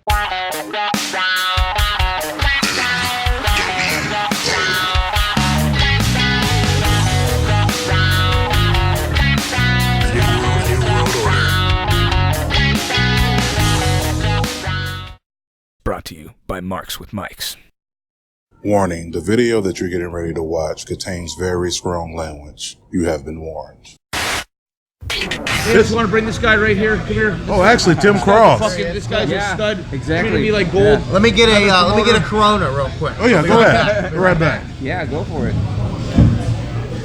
Brought to you by Marks with Mikes. Warning, the video that you're getting ready to watch contains very strong language. You have been warned. Hey, just want to bring this guy right here. Come here. Oh, actually, Tim Cross. This guy's a stud. Exactly. Treating me like gold. Yeah. Let me get a Corona real quick. Oh yeah, go ahead. Go right back. Yeah, go for it.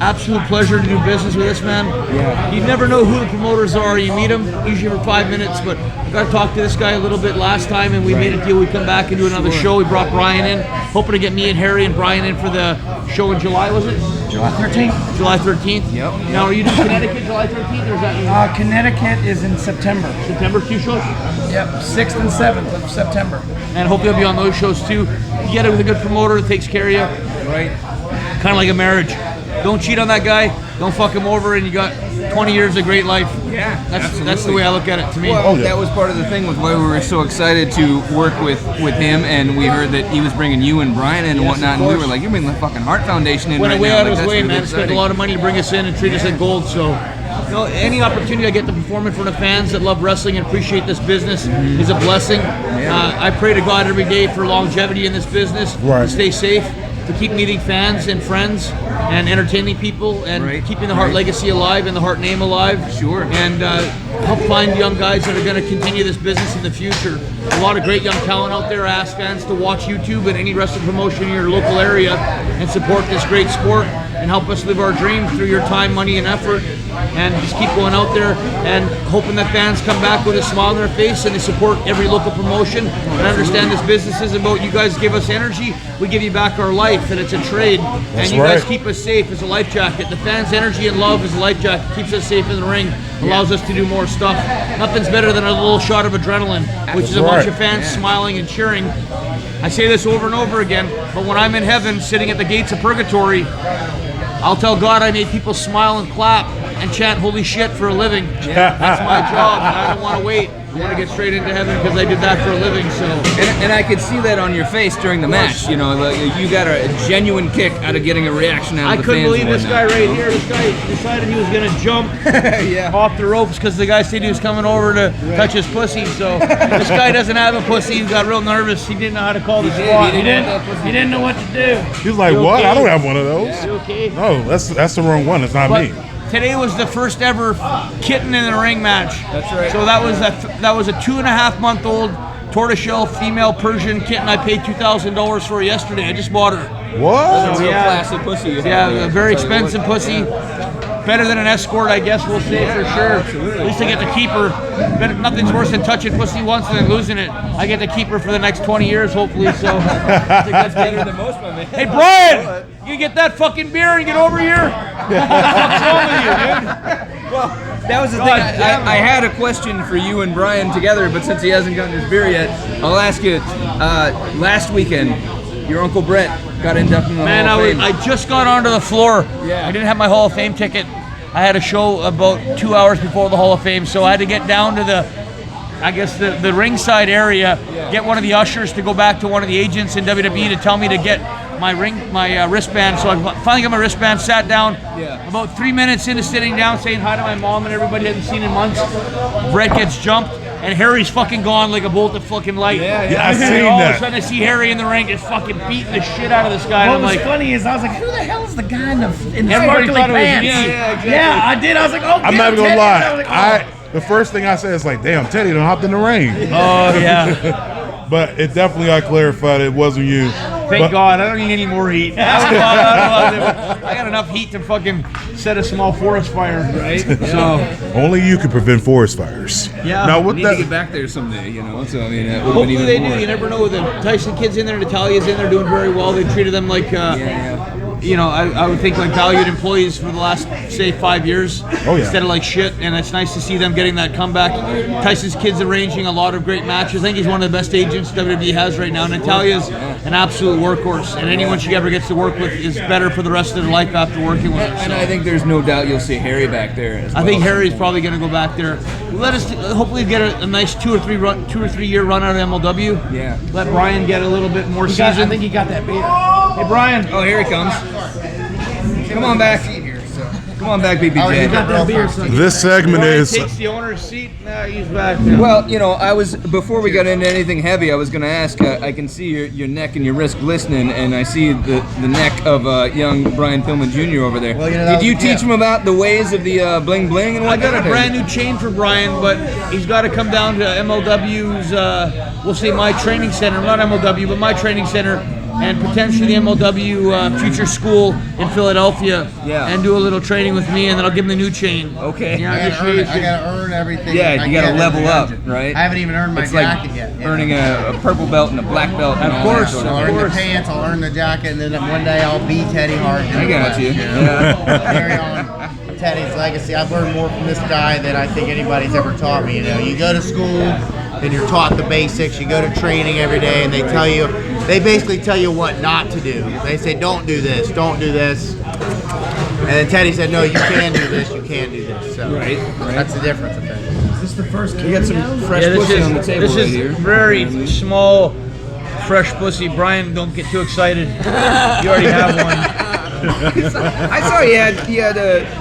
Absolute pleasure to do business with this man. Yeah. You never know who the promoters are. You meet them usually for 5 minutes, but I got to talk to this guy a little bit last time, and we made a deal. We'd come back and do another show. We brought Brian in, hoping to get me and Harry and Brian in for the show in July. Was it July 13th? July 13th. Yep. Now, are you doing Connecticut July 13th, or is that Connecticut is in September. September 2 shows? Yep, 6th and 7th of September. And hopefully I'll be on those shows too. You get it with a good promoter that takes care of you. Right. Kind of like a marriage. Don't cheat on that guy. Don't fuck him over, and you got 20 years of great life. Yeah, that's the way I look at it. To me, well, that was part of the thing with why we were so excited to work with him, and we heard that he was bringing you and Brian in and whatnot, and we were like, "You're bringing the fucking Hart Foundation in went right way now." out of his way, man. Spent a lot of money to bring us in and treat us like gold. So, any opportunity I get to perform in front of fans that love wrestling and appreciate this business is a blessing. I pray to God every day for longevity in this business, to stay safe, to keep meeting fans and friends and entertaining people and keeping the Hart legacy alive and the Hart name alive. Sure. And help find young guys that are going to continue this business in the future. A lot of great young talent out there. Ask fans to watch YouTube and any wrestling promotion in your local area and support this great sport and help us live our dream through your time, money, and effort. And just keep going out there and hoping that fans come back with a smile on their face and they support every local promotion. And understand this business is about you guys give us energy, we give you back our life, and it's a trade. And you guys keep us safe as a life jacket. The fans' energy and love as a life jacket keeps us safe in the ring, allows us to do more stuff. Nothing's better than a little shot of adrenaline, which is a bunch of fans smiling and cheering. I say this over and over again, but when I'm in heaven sitting at the gates of purgatory, I'll tell God I made people smile and clap and chant holy shit for a living. That's my job, and I don't want to wait. I want to get straight into heaven because I did that for a living. So, and I could see that on your face during the match. You know, like, you got a genuine kick out of getting a reaction out of the fans. I couldn't believe this guy right here. This guy decided he was going to jump off the ropes because the guy said he was coming over to touch his pussy. So this guy doesn't have a pussy. He got real nervous. He didn't know how to call the squad. He didn't know what to do. He's like, what? I don't have one of those. You okay? No, that's the wrong one. It's not me. Today was the first ever kitten in the ring match. That's right. So that was a 2.5-month-old tortoiseshell female Persian kitten I paid $2,000 for yesterday. I just bought her. What? That's a real classic pussy. A very expensive pussy. Better than an escort, I guess we'll say for sure. At least I get to keep her. Nothing's worse than touching pussy once and then losing it. I get to keep her for the next 20 years, hopefully. So that's better than most, my man. Hey, Brian, you get that fucking beer and get over here. What's wrong with you, dude? Well, that was the thing. I had a question for you and Brian together, but since he hasn't gotten his beer yet, I'll ask you. Last weekend, your Uncle Bret got inducted in the Hall of Fame. I just got onto the floor. Yeah. I didn't have my Hall of Fame ticket. I had a show about 2 hours before the Hall of Fame, so I had to get down to the ringside area, get one of the ushers to go back to one of the agents in WWE to tell me to get my wristband. So I finally got my wristband, sat down. About 3 minutes into sitting down, saying hi to my mom and everybody I hadn't seen in months. Bret gets jumped, and Harry's fucking gone like a bolt of fucking light. I seen that. All of a sudden I see Harry in the ring just fucking beating the shit out of this guy. What was funny is I was like, who the hell is the guy in the everybody sparkly thought it was pants? me. Yeah, I did. I was like, oh, I'm not even gonna Teddy. lie. I was like, The first thing I said is like, damn, Teddy done hopped in the ring. Oh yeah. But it definitely got clarified it wasn't you. Thank God, I don't need any more heat. I got enough heat to fucking set a small forest fire, right? So only you can prevent forest fires. Yeah. Now, We need to get back there someday, you know. So I mean, it hopefully even they more. do. You never know. The Tyson kid's in there, Natalia's in there, doing very well. They treated them like I would think like valued employees for the last, say, 5 years instead of like shit, and it's nice to see them getting that comeback. Tyson's kid's arranging a lot of great matches. I think he's one of the best agents WWE has right now. Natalia's an absolute workhorse, and anyone she ever gets to work with is better for the rest of their life after working with her. And I think there's no doubt you'll see Harry back there as well. I think Harry's probably going to go back there. Let us hopefully get a nice 2 or 3 year run out of MLW. Yeah. Let Brian get a little bit more I season. think he got that beer. Hey Brian. Oh, here he comes. Come on back. Come on back, BBJ. He got that beer, son. This segment Brian is takes the owner's seat. Now he's back now. Well, I was, before we got into anything heavy, I was going to ask, I can see your neck and your wrist glistening, and I see the neck of young Brian Pillman Jr. over there. Well, Did you teach him about the ways of the bling bling and I whatnot? got a brand new chain for Brian, but he's got to come down to MLW's, we'll say my training center, not MLW, but my training center, and potentially the MLW Future School in Philadelphia, and do a little training with me, and then I'll give him the new chain. Okay. Yeah, I gotta earn everything. Yeah, I you got to get level in the up, dungeon. right? I haven't even earned my It's like jacket yet. earning a purple belt and a black belt. And Of all course, that sort I'll of earn course. the pants, I'll earn the jacket, and then one day I'll be Teddy Hart. I got you. Carry on Teddy's legacy. I've learned more from this guy than I think anybody's ever taught me. You go to school and you're taught the basics. You go to training every day, and they basically tell you what not to do. They say, don't do this, don't do this. And then Teddy said, no, you can do this, you can do this. So Right. that's the difference, I think. Is this the first We got some fresh Yeah, pussy on the table this right is here. very small, fresh pussy. Brian, don't get too excited. You already have one. I saw he had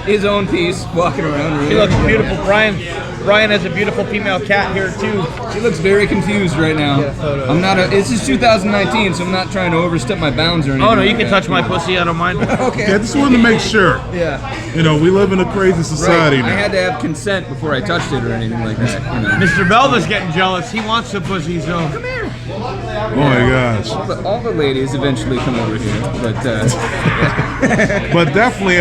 his own piece walking around. She looks beautiful. Brian has a beautiful female cat here too. She looks very confused right now. This is 2019, so I'm not trying to overstep my bounds or anything. Oh no, you like can that. touch my pussy. I don't mind. Okay. I just wanted to make sure. Yeah. We live in a crazy society Right. I now. had to have consent before I touched it or anything like that. Mr. Belva's getting jealous. He wants the pussy, so. Oh my gosh. All the ladies eventually come over here, but But definitely,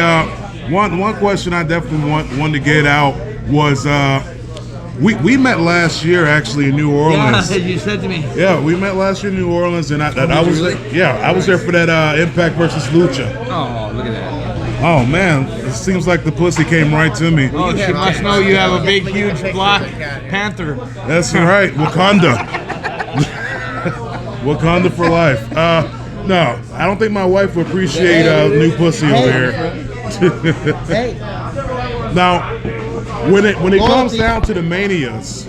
one question I definitely wanted to get out was we met last year actually in New Orleans. Yeah, you said to me. Yeah, we met last year in New Orleans, and I was really? I was there for that Impact versus Lucha. oh, look at that. Oh man, it seems like the pussy came right to me. Oh, she must know you have a big, huge black panther. That's right, Wakanda. Wakanda for life. No, I don't think my wife would appreciate new pussy over here. Now, when it comes down to the manias,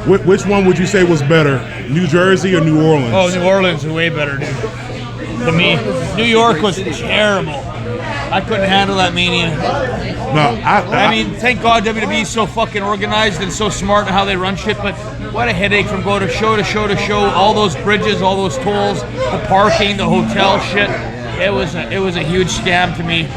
which one would you say was better, New Jersey or New Orleans? Oh, New Orleans is way better, dude. To me, New York was terrible. I couldn't handle that mania. No, I mean, thank God WWE is so fucking organized and so smart in how they run shit, but what a headache from going to show to show to show. All those bridges, all those tolls, the parking, the hotel shit. It was a huge scam to me.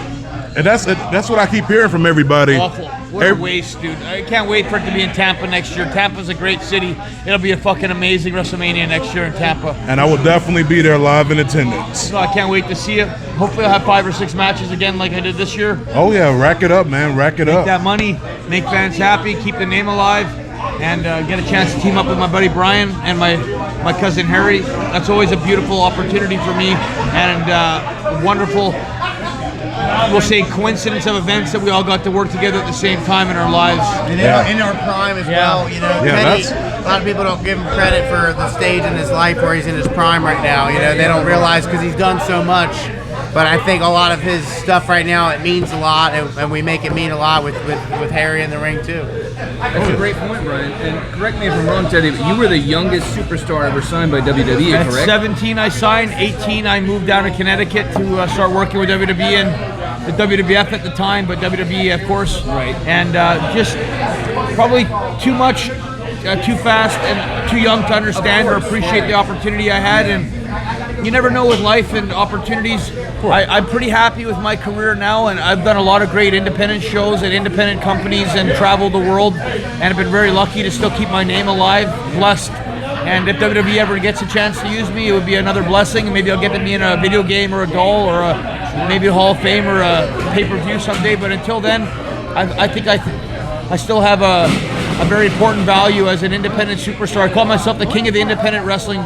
and that's what I keep hearing from everybody. Awful. What a waste, dude. I can't wait for it to be in Tampa next year. Tampa's a great city. It'll be a fucking amazing WrestleMania next year in Tampa. And I will definitely be there live in attendance. So I can't wait to see it. Hopefully I'll have 5 or 6 matches again like I did this year. Oh yeah, rack it up, man, rack it Make up. that money, make fans happy, keep the name alive, and get a chance to team up with my buddy Brian and my cousin Harry. That's always a beautiful opportunity for me, and a wonderful, we'll say, coincidence of events that we all got to work together at the same time in our lives. And in our prime as Yeah. well, Yeah, Teddy, a lot of people don't give him credit for the stage in his life where he's in his prime right now. They don't realize because he's done so much. But I think a lot of his stuff right now, it means a lot, and we make it mean a lot with Harry in the ring too. That's a great point, Brian. And correct me if I'm wrong, Teddy, but you were the youngest superstar ever signed by WWE, At correct? 17 I signed, 18 I moved down to Connecticut to start working with WWE and the WWF at the time, but WWE of course. Right. And just probably too much, too fast, and too young to understand or appreciate the opportunity I had. And you never know with life and opportunities. I'm pretty happy with my career now, and I've done a lot of great independent shows at independent companies and traveled the world, and I've been very lucky to still keep my name alive, blessed. And if WWE ever gets a chance to use me, it would be another blessing. Maybe I'll get to be in a video game or a doll or maybe a Hall of Fame or a pay-per-view someday. But until then, I think I still have a very important value as an independent superstar. I call myself the king of the independent wrestling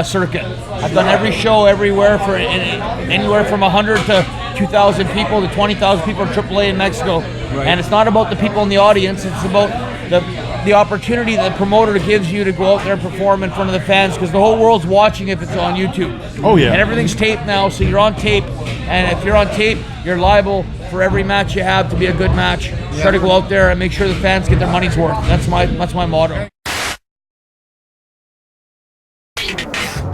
circuit. I've done every show everywhere, for anywhere from 100 to 2,000 people to 20,000 people in AAA in Mexico. And it's not about the people in the audience, it's about the opportunity that the promoter gives you to go out there and perform in front of the fans, because the whole world's watching if it's on YouTube. Oh, yeah. And everything's taped now, so you're on tape, and if you're on tape, you're liable for every match you have to be a good match. Try to go out there and make sure the fans get their money's worth. That's my motto.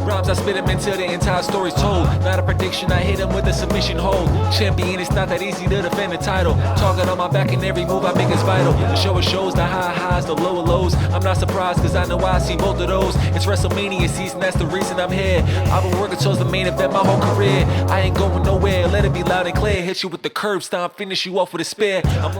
Rhymes, I spit them until the entire story's told. Not a prediction, I hit him with a submission hold. Champion, it's not that easy to defend the title. Talking on my back and every move I make is vital. The show shows the high highs, the lower lows. I'm not surprised cause I know I see both of those. It's WrestleMania season, that's the reason I'm here. I've been working towards the main event my whole career. I ain't going nowhere, let it be loud and clear. Hit you with the curb stomp, finish you off with a spear. I'm